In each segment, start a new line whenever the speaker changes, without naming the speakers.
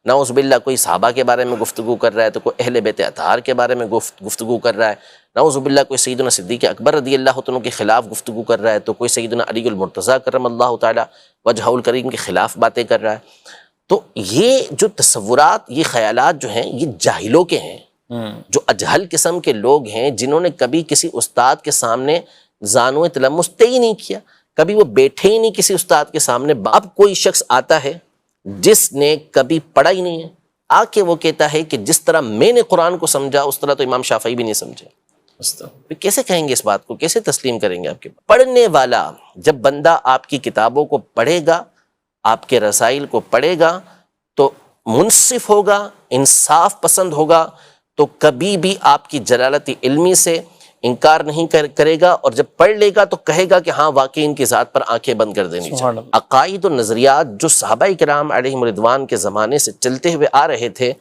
نعوذ باللہ کوئی صحابہ کے بارے میں گفتگو کر رہا ہے تو کوئی اہل بیت اطہار کے بارے میں گفتگو کر رہا ہے، نعوذ باللہ کوئی سیدنا صدیق اکبر رضی اللہ عنہ کے خلاف گفتگو کر رہا ہے تو کوئی سیدنا علی المرتضیٰ کرم اللہ تعالی وجہہ الکریم کے خلاف باتیں کر رہا ہے۔ تو یہ جو تصورات، یہ خیالات جو ہیں یہ جاہلوں کے ہیں، جو اجہل قسم کے لوگ ہیں، جنہوں نے کبھی کسی استاد کے سامنے زانو تلمس طے ہی نہیں کیا، کبھی وہ بیٹھے ہی نہیں کسی استاد کے سامنے۔ اب کوئی شخص آتا ہے جس نے کبھی پڑھا ہی نہیں ہے، آ کے وہ کہتا ہے کہ جس طرح میں نے قرآن کو سمجھا اس طرح تو امام شافعی بھی نہیں سمجھے، پھر کیسے کہیں گے اس بات کو، کیسے تسلیم کریں گے آپ کے پڑھنے والا؟ جب بندہ آپ کی کتابوں کو پڑھے گا، آپ کے رسائل کو پڑھے گا تو منصف ہوگا، انصاف پسند ہوگا، تو کبھی بھی آپ کی جلالت علمی سے انکار نہیں کرے گا، اور جب پڑھ لے گا تو کہے گا کہ ہاں واقعی ان کی ذات پر آنکھیں بند کر دینی چاہیے۔ عقائد و نظریات جو صحابہ کرام علیہم رضوان کے زمانے سے چلتے ہوئے آ رہے تھے،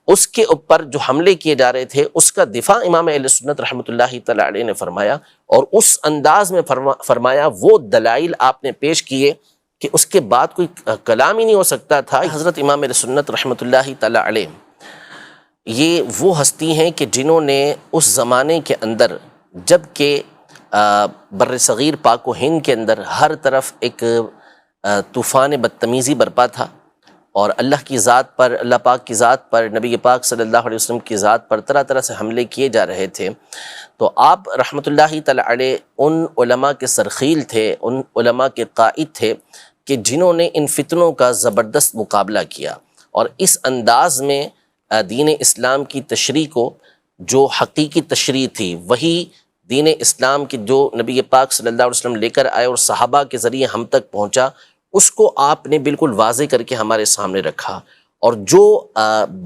اس کے اوپر جو حملے کیے جا رہے تھے، اس کا دفاع امام اہل سنت رحمۃ اللہ تعالی علیہ نے فرمایا، اور اس انداز میں فرمایا، وہ دلائل آپ نے پیش کیے کہ اس کے بعد کوئی کلام ہی نہیں ہو سکتا تھا۔ حضرت امام اہل سنت رحمۃ اللہ تعالی علیہ یہ وہ ہستی ہیں کہ جنہوں نے اس زمانے کے اندر، جب کہ بر صغیر پاک و ہند کے اندر ہر طرف ایک طوفان بدتمیزی برپا تھا، اور اللہ کی ذات پر، اللہ پاک کی ذات پر، نبی پاک صلی اللہ علیہ وسلم کی ذات پر طرح طرح سے حملے کیے جا رہے تھے، تو آپ رحمۃ اللہ تعالی علیہ ان علماء کے سرخیل تھے، ان علماء کے قائد تھے کہ جنہوں نے ان فتنوں کا زبردست مقابلہ کیا، اور اس انداز میں دین اسلام کی تشریح کو، جو حقیقی تشریح تھی وہی دین اسلام کی جو نبی پاک صلی اللہ علیہ وسلم لے کر آئے اور صحابہ کے ذریعے ہم تک پہنچا، اس کو آپ نے بالکل واضح کر کے ہمارے سامنے رکھا، اور جو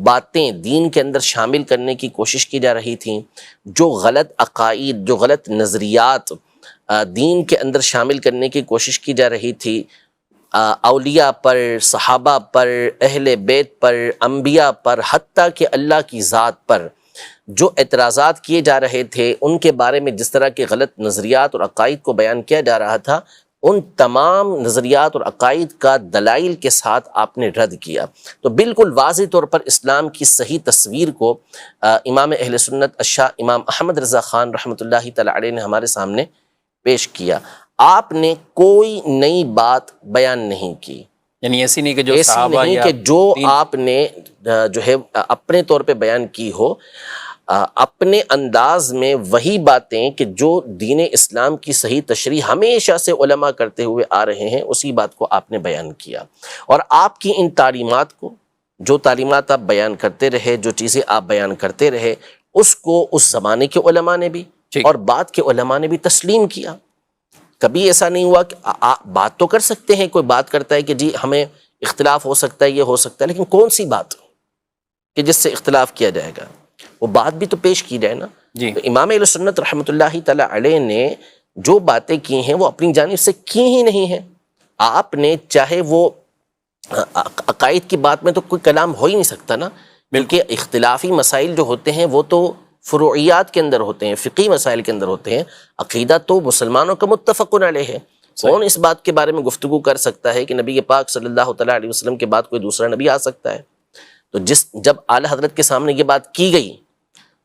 باتیں دین کے اندر شامل کرنے کی کوشش کی جا رہی تھیں، جو غلط عقائد، جو غلط نظریات دین کے اندر شامل کرنے کی کوشش کی جا رہی تھی، اولیاء پر، صحابہ پر، اہل بیت پر، انبیاء پر، حتیٰ کہ اللہ کی ذات پر جو اعتراضات کیے جا رہے تھے، ان کے بارے میں جس طرح کے غلط نظریات اور عقائد کو بیان کیا جا رہا تھا، ان تمام نظریات اور عقائد کا دلائل کے ساتھ آپ نے رد کیا۔ تو بالکل واضح طور پر اسلام کی صحیح تصویر کو امام اہل سنت الشاہ امام احمد رضا خان رحمۃ اللہ تعالی علیہ نے ہمارے سامنے پیش کیا۔ آپ نے کوئی نئی بات بیان نہیں کی،
یعنی ایسی نہیں کہ جو
ایسی
صحابہ
نہیں
یا
کہ جو آپ نے جو ہے اپنے طور پہ بیان کی ہو، اپنے انداز میں وہی باتیں کہ جو دین اسلام کی صحیح تشریح ہمیشہ سے علماء کرتے ہوئے آ رہے ہیں، اسی بات کو آپ نے بیان کیا، اور آپ کی ان تعلیمات کو، جو تعلیمات آپ بیان کرتے رہے، جو چیزیں آپ بیان کرتے رہے، اس کو اس زمانے کے علماء نے بھی اور بعد کے علماء نے بھی تسلیم کیا۔ کبھی ایسا نہیں ہوا کہ بات تو کر سکتے ہیں، کوئی بات کرتا ہے کہ جی ہمیں اختلاف ہو سکتا ہے، یہ ہو سکتا ہے، لیکن کون سی بات کہ جس سے اختلاف کیا جائے گا، وہ بات بھی تو پیش کی جائے نا۔ تو امام اہل سنت رحمۃ اللہ تعالی علیہ نے جو باتیں کی ہیں وہ اپنی جانب سے کی ہی نہیں ہیں۔ آپ نے چاہے وہ عقائد کی بات میں تو کوئی کلام ہو ہی نہیں سکتا نا، بلکہ اختلافی مسائل جو ہوتے ہیں وہ تو فروعیات کے اندر ہوتے ہیں، فقہی مسائل کے اندر ہوتے ہیں۔ عقیدہ تو مسلمانوں کا متفق علیہ ہے۔ کون اس بات کے بارے میں گفتگو کر سکتا ہے کہ نبی پاک صلی اللہ تعالی علیہ وسلم کے بعد کوئی دوسرا نبی آ سکتا ہے؟ تو جب اعلی حضرت کے سامنے یہ بات کی گئی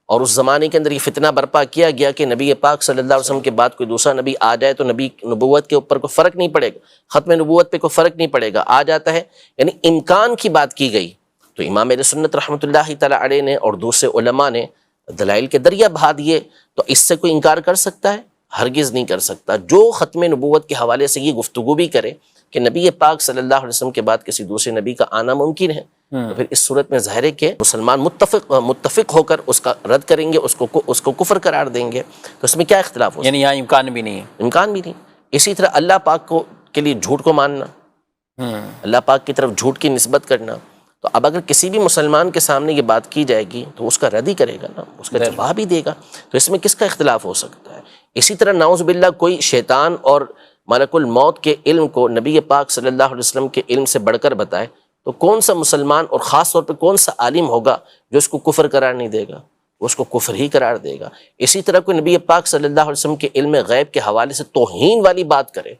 اور اس زمانے کے اندر یہ فتنہ برپا کیا گیا کہ نبی پاک صلی اللہ علیہ وسلم کے بعد کوئی دوسرا نبی آ جائے تو نبی نبوت کے اوپر کوئی فرق نہیں پڑے گا، ختم نبوت پہ کوئی فرق نہیں پڑے گا، آ جاتا ہے، یعنی امکان کی بات کی گئی، تو امام اہل سنت رحمۃ اللہ تعالی علیہ نے اور دوسرے علماء نے دلائل کے دریا بہا دیے، تو اس سے کوئی انکار کر سکتا ہے؟ ہرگز نہیں کر سکتا۔ جو ختم نبوت کے حوالے سے یہ گفتگو بھی کرے کہ نبی پاک صلی اللہ علیہ وسلم کے بعد کسی دوسرے نبی کا آنا ممکن ہے، تو پھر اس صورت میں ظاہر ہے کہ مسلمان متفق ہو کر اس کا رد کریں گے، اس کو کفر قرار دیں گے، تو اس میں کیا اختلاف ہو سکتا ہے؟
یعنی یہاں امکان بھی نہیں ہے،
امکان بھی نہیں۔ اسی طرح اللہ پاک کے لیے جھوٹ کو ماننا، اللہ پاک کی طرف جھوٹ کی نسبت کرنا، تو اب اگر کسی بھی مسلمان کے سامنے یہ بات کی جائے گی تو اس کا رد ہی کرے گا نا، اس کا جواب ہی دے گا، تو اس میں کس کا اختلاف ہو سکتا ہے؟ اسی طرح نعوذ باللہ کوئی شیطان اور ملک الموت کے علم کو نبی پاک صلی اللہ علیہ وسلم کے علم سے بڑھ کر بتائے، تو کون سا مسلمان اور خاص طور پہ کون سا عالم ہوگا جو اس کو کفر قرار نہیں دے گا؟ وہ اس کو کفر ہی قرار دے گا۔ اسی طرح کوئی نبی پاک صلی اللہ علیہ وسلم کے علم غیب کے حوالے سے توہین والی بات کرے،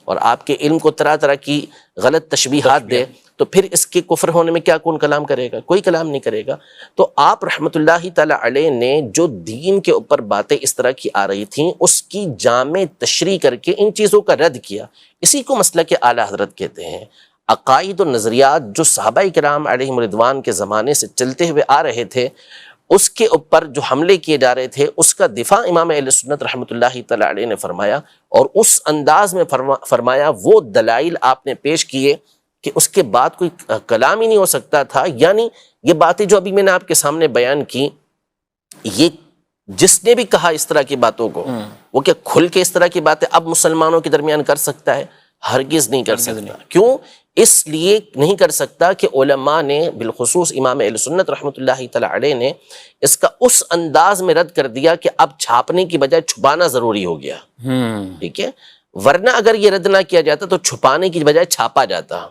اور آپ کے علم کو طرح طرح کی غلط تشبیہات دے تو پھر اس کے کفر ہونے میں کیا کون کلام کرے گا؟ کوئی کلام نہیں کرے گا۔ تو آپ رحمۃ اللہ تعالی علیہ نے جو دین کے اوپر باتیں اس طرح کی آ رہی تھیں اس کی جامع تشریح کر کے ان چیزوں کا رد کیا۔ اسی کو مسلک اعلی حضرت کہتے ہیں۔ عقائد و نظریات جو صحابہ کرام علیہم رضوان کے زمانے سے چلتے ہوئے آ رہے تھے، اس کے اوپر جو حملے کیے جا رہے تھے اس کا دفاع امام اہل سنت رحمۃ اللہ تعالی علیہ نے فرمایا، اور اس انداز میں فرمایا، وہ دلائل آپ نے پیش کیے کہ اس کے بعد کوئی کلام ہی نہیں ہو سکتا تھا۔ یعنی یہ باتیں جو ابھی میں نے آپ کے سامنے بیان کی، یہ جس نے بھی کہا اس طرح کی باتوں کو، وہ کیا کھل کے اس طرح کی باتیں اب مسلمانوں کے درمیان کر سکتا ہے؟ ہرگز نہیں کر سکتا۔ کیوں؟ اس لیے نہیں کر سکتا کہ علماء نے، بالخصوص امام اہل سنت رحمۃ اللہ تعالی علیہ نے، اس کا اس انداز میں رد کر دیا کہ اب چھاپنے کی بجائے چھپانا ضروری ہو گیا۔ ٹھیک ہے، ورنہ اگر یہ رد نہ کیا جاتا تو چھپانے کی بجائے چھاپا جاتا۔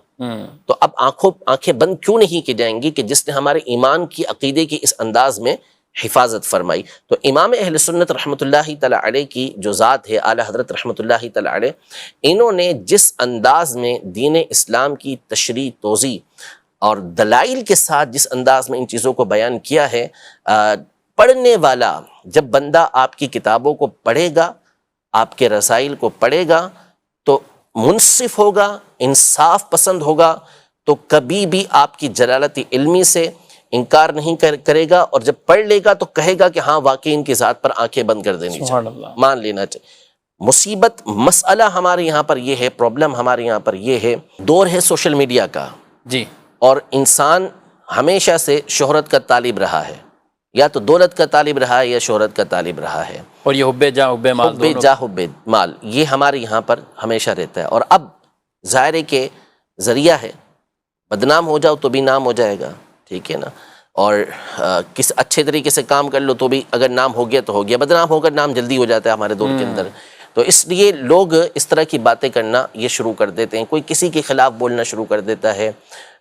تو اب آنکھیں بند کیوں نہیں کی جائیں گی کہ جس نے ہمارے ایمان کی، عقیدے کی اس انداز میں حفاظت فرمائی۔ تو امام اہل سنت رحمۃ اللہ تعالی علیہ کی جو ذات ہے، اعلی حضرت رحمۃ اللہ تعالی علیہ، انہوں نے جس انداز میں دین اسلام کی تشریح، توضیح اور دلائل کے ساتھ جس انداز میں ان چیزوں کو بیان کیا ہے، پڑھنے والا جب بندہ آپ کی کتابوں کو پڑھے گا، آپ کے رسائل کو پڑھے گا، تو منصف ہوگا، انصاف پسند ہوگا، تو کبھی بھی آپ کی جلالت علمی سے انکار نہیں کرے گا، اور جب پڑھ لے گا تو کہے گا کہ ہاں واقعی ان کی ذات پر آنکھیں بند کر دینی چاہیے، مان لینا چاہیے۔ مصیبت مسئلہ ہمارے یہاں پر یہ ہے، پرابلم ہمارے یہاں پر یہ ہے، دور ہے سوشل میڈیا کا،
جی،
اور انسان ہمیشہ سے شہرت کا طالب رہا ہے، یا تو دولت کا طالب رہا ہے یا شہرت کا طالب رہا ہے،
اور یہ حب جاہ حب مال،
حب جاہ حب مال، یہ ہمارے یہاں پر ہمیشہ رہتا ہے۔ اور اب ظاہر ہے کہ ذریعہ ہے، بدنام ہو جاؤ تو بھی نام ہو جائے گا، ٹھیک ہے نا، اور کس اچھے طریقے سے کام کر لو تو بھی اگر نام ہو گیا تو ہو گیا، بدنام ہو کر نام جلدی ہو جاتا ہے ہمارے دور کے اندر۔ تو اس لیے لوگ اس طرح کی باتیں کرنا یہ شروع کر دیتے ہیں، کوئی کسی کے خلاف بولنا شروع کر دیتا ہے،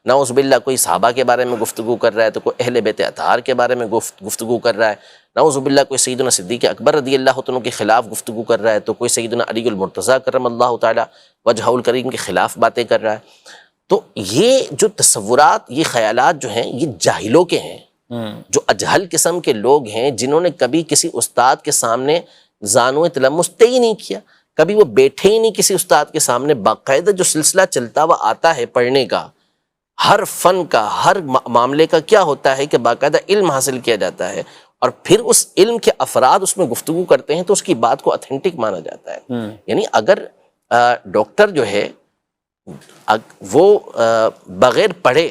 نعوذ باللہ کوئی صحابہ کے بارے میں گفتگو کر رہا ہے تو کوئی اہل بیت اطہار کے بارے میں گفتگو کر رہا ہے، نعوذ باللہ کوئی سیدنا صدیق اکبر رضی اللہ عنہ کے خلاف گفتگو کر رہا ہے تو کوئی سیدنا علی المرتضیٰ کرم اللہ تعالی وجہہ الکریم کے خلاف باتیں کر رہا ہے۔ تو یہ جو تصورات، یہ خیالات جو ہیں، یہ جاہلوں کے ہیں، جو اجہل قسم کے لوگ ہیں، جنہوں نے کبھی کسی استاد کے سامنے زانو تلمس طے ہی نہیں کیا، کبھی وہ بیٹھے ہی نہیں کسی استاد کے سامنے۔ باقاعدہ جو سلسلہ چلتا ہوا آتا ہے پڑھنے کا، ہر فن کا، ہر معاملے کا کیا ہوتا ہے کہ باقاعدہ علم حاصل کیا جاتا ہے، اور پھر اس علم کے افراد اس میں گفتگو کرتے ہیں تو اس کی بات کو اتھینٹک مانا جاتا ہے۔ یعنی اگر ڈاکٹر جو ہے وہ بغیر پڑھے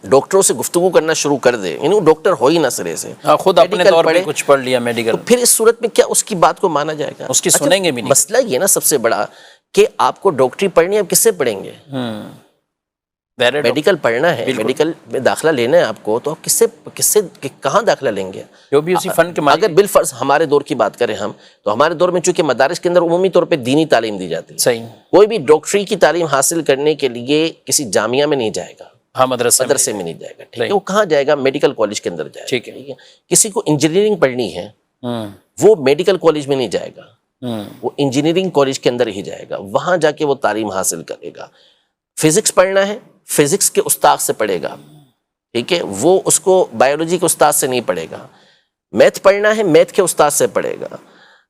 ڈاکٹروں سے گفتگو کرنا شروع کر دے، یعنی وہ ڈاکٹر ہو ہی نہ سرے سے،
خود اپنے طور پہ کچھ پڑھ لیا میڈیکل،
تو پھر اس صورت میں کیا اس کی بات کو مانا جائے گا؟
اس کی سنیں گے بھی نہیں۔
مسئلہ یہ نا سب سے بڑا کہ آپ کو ڈاکٹری پڑھنی ہے، آپ کس سے پڑھیں گے؟ میڈیکل پڑھنا ہے، میڈیکل میں داخلہ لینا ہے آپ کو، تو آپ کس سے کہاں داخلہ لیں گے؟
جو بھی اسی فن کے
اگر بالفرض ہمارے دور کی بات کریں ہم، تو ہمارے دور میں چونکہ مدارس کے اندر عمومی طور پہ دینی تعلیم دی جاتی ہے،
صحیح،
کوئی بھی ڈاکٹری کی تعلیم حاصل کرنے کے لیے کسی جامعہ میں نہیں جائے گا،
ہاں مدرسے
میں نہیں جائے گا، ٹھیک ہے، وہ کہاں جائے گا؟ میڈیکل کالج کے اندر جائے گا، ٹھیک ہے۔ کسی کو انجینئرنگ پڑھنی ہے، وہ میڈیکل کالج میں نہیں جائے گا، وہ انجینئرنگ کالج کے اندر ہی جائے گا، وہاں جا کے وہ تعلیم حاصل کرے گا۔ فزکس پڑھنا ہے، فزکس کے استاد سے پڑھے گا، ٹھیک ہے، وہ اس کو بایولوجی کے استاد سے نہیں پڑھے گا۔ میتھ پڑھنا ہے، میتھ کے استاد سے پڑھے گا۔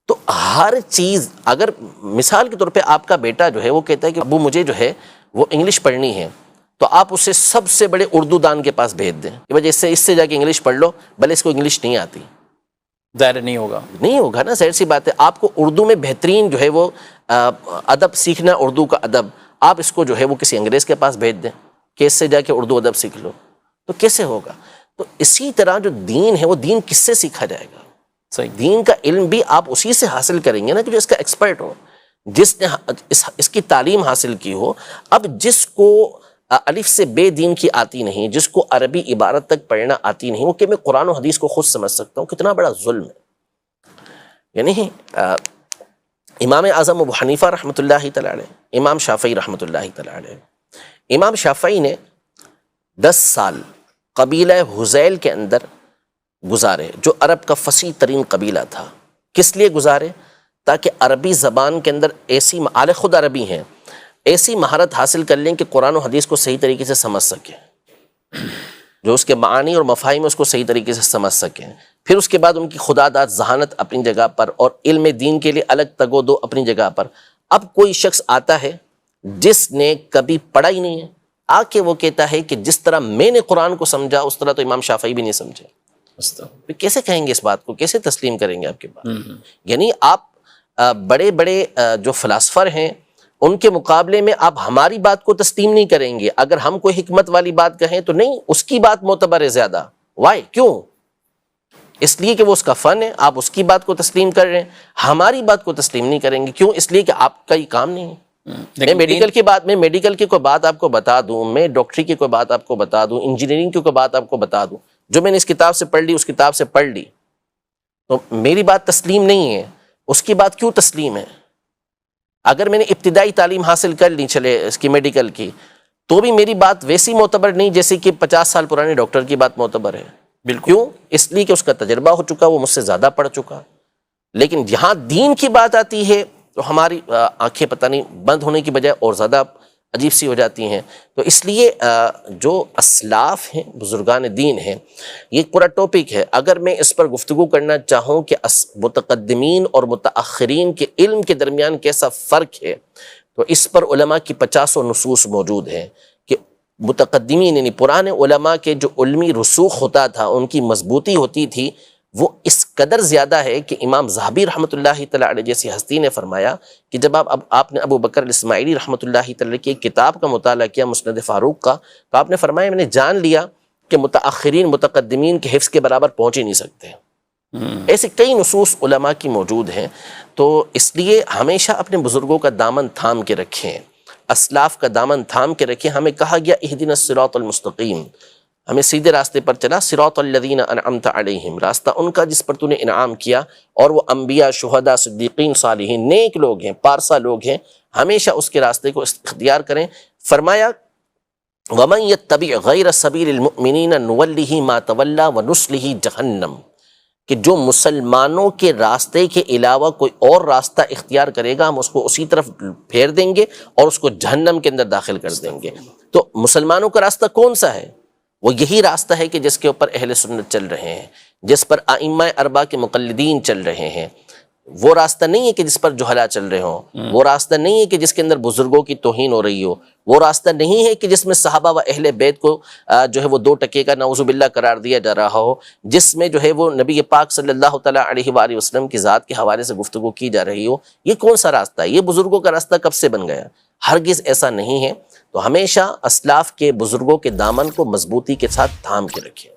تو ہر چیز، اگر مثال کے طور پہ آپ کا بیٹا جو ہے وہ کہتا ہے کہ ابو مجھے جو ہے وہ انگلش پڑھنی ہے، تو آپ اسے سب سے بڑے اردو دان کے پاس بھیج دیں کہ وجہ اس سے جا کے انگلش پڑھ لو، بھلے اس کو انگلش نہیں آتی،
ظاہر نہیں ہوگا
نا، ظاہر سی بات ہے۔ آپ کو اردو میں بہترین جو ہے وہ ادب سیکھنا، اردو کا ادب، آپ اس کو جو ہے وہ کسی انگریز کے پاس بھیج دیں کہ اس سے جا کے اردو ادب سیکھ لو، تو کیسے ہوگا؟ تو اسی طرح جو دین ہے وہ دین کس سے سیکھا جائے گا؟
صحیح،
دین کا علم بھی آپ اسی سے حاصل کریں گے نا کہ جو اس کا ایکسپرٹ ہو، جس نے اس کی تعلیم حاصل کی ہو۔ اب جس کو الف سے بے دین کی آتی نہیں، جس کو عربی عبارت تک پڑھنا آتی نہیں، وہ کہ میں قرآن و حدیث کو خود سمجھ سکتا ہوں، کتنا بڑا ظلم ہے۔ یعنی امام اعظم ابو حنیفہ رحمۃ اللہ تعالی علیہ، امام شافعی رحمۃ اللہ تعالی علیہ، امام شافعی نے 10 سال قبیلہ حذیل کے اندر گزارے، جو عرب کا فصیح ترین قبیلہ تھا۔ کس لیے گزارے؟ تاکہ عربی زبان کے اندر ایسی اعلی خود عربی ہیں، ایسی مہارت حاصل کر لیں کہ قرآن و حدیث کو صحیح طریقے سے سمجھ سکیں، جو اس کے معانی اور مفاہیم اس کو صحیح طریقے سے سمجھ سکیں. پھر اس کے بعد ان کی خداداد ذہانت اپنی جگہ پر اور علم دین کے لیے الگ تگ و دو اپنی جگہ پر. اب کوئی شخص آتا ہے جس نے کبھی پڑھا ہی نہیں ہے، آ کے وہ کہتا ہے کہ جس طرح میں نے قرآن کو سمجھا اس طرح تو امام شافعی بھی نہیں سمجھے. پھر کیسے کہیں گے اس بات کو، کیسے تسلیم کریں گے آپ کی بات؟ یعنی آپ بڑے بڑے جو فلاسفر ہیں ان کے مقابلے میں آپ ہماری بات کو تسلیم نہیں کریں گے. اگر ہم کوئی حکمت والی بات کہیں تو نہیں، اس کی بات معتبر ہے زیادہ. وائی؟ کیوں؟ اس لیے کہ وہ اس کا فن ہے، آپ اس کی بات کو تسلیم کر رہے ہیں، ہماری بات کو تسلیم نہیں کریں گے. کیوں؟ اس لیے کہ آپ کا یہ کام نہیں ہے. میں میڈیکل کی کوئی بات آپ کو بتا دوں، میں ڈاکٹری کی کوئی بات آپ کو بتا دوں، انجینئرنگ کی کوئی بات آپ کو بتا دوں، جو میں نے اس کتاب سے پڑھ لی اس کتاب سے پڑھ لی، تو میری بات تسلیم نہیں ہے. اس کی بات کیوں تسلیم ہے؟ اگر میں نے ابتدائی تعلیم حاصل کر لی چلے اس کی میڈیکل کی، تو بھی میری بات ویسی معتبر نہیں جیسے کہ 50 سال پرانے ڈاکٹر کی بات معتبر ہے.
بالکل.
کیوں؟ اس لیے کہ اس کا تجربہ ہو چکا، وہ مجھ سے زیادہ پڑھ چکا. لیکن جہاں دین کی بات آتی ہے تو ہماری آنکھیں پتہ نہیں بند ہونے کی بجائے اور زیادہ عجیب سی ہو جاتی ہیں. تو اس لیے جو اسلاف ہیں، بزرگان دین ہیں، یہ ایک پورا ٹاپک ہے. اگر میں اس پر گفتگو کرنا چاہوں کہ متقدمین اور متاخرین کے علم کے درمیان کیسا فرق ہے، تو اس پر علماء کی 50 نصوص موجود ہیں کہ متقدمین یعنی پرانے علماء کے جو علمی رسوخ ہوتا تھا، ان کی مضبوطی ہوتی تھی، وہ اس قدر زیادہ ہے کہ امام ذہبی رحمۃ اللہ تعالیٰ علیہ جیسی ہستی نے فرمایا کہ جب آپ نے ابو بکر الاسماعیلی رحمۃ اللہ تعالیٰ کی ایک کتاب کا مطالعہ کیا مسند فاروق کا، تو آپ نے فرمایا میں نے جان لیا کہ متاخرین متقدمین کے حفظ کے برابر پہنچ ہی نہیں سکتے. ایسے کئی نصوص علماء کی موجود ہیں. تو اس لیے ہمیشہ اپنے بزرگوں کا دامن تھام کے رکھیں، اسلاف کا دامن تھام کے رکھیں. ہمیں کہا گیا اہدنا الصراط المستقیم، ہمیں سیدھے راستے پر چلا. صراط الذین انعمت علیہم، راستہ ان کا جس پر تو نے انعام کیا، اور وہ انبیاء، شہداء، صدیقین، صالحین، نیک لوگ ہیں، پارسا لوگ ہیں. ہمیشہ اس کے راستے کو اختیار کریں. فرمایا وَمَن يَتَّبِعْ غَيْرَ سَبِيلِ الْمُؤْمِنِينَ نُوَلِّهِ مَا تَوَلَّى وَنُصْلِهِ جَهَنَّمَ، کہ جو مسلمانوں کے راستے کے علاوہ کوئی اور راستہ اختیار کرے گا ہم اس کو اسی طرف پھیر دیں گے اور اس کو جہنم کے اندر داخل کر دیں گے. تو مسلمانوں کا راستہ کون سا ہے؟ وہ یہی راستہ ہے کہ جس کے اوپر اہل سنت چل رہے ہیں، جس پر ائمہ اربعہ کے مقلدین چل رہے ہیں. وہ راستہ نہیں ہے کہ جس پر جہلا چل رہے ہوں، وہ راستہ نہیں ہے کہ جس کے اندر بزرگوں کی توہین ہو رہی ہو، وہ راستہ نہیں ہے کہ جس میں صحابہ و اہل بیت کو جو ہے وہ 2 ٹکے کا نعوذ باللہ قرار دیا جا رہا ہو، جس میں جو ہے وہ نبی پاک صلی اللہ تعالیٰ علیہ وآلہ وسلم کی ذات کے حوالے سے گفتگو کی جا رہی ہو. یہ کون سا راستہ ہے؟ یہ بزرگوں کا راستہ کب سے بن گیا؟ ہرگز ایسا نہیں ہے. تو ہمیشہ اسلاف کے بزرگوں کے دامن کو مضبوطی کے ساتھ تھام کے رکھیں.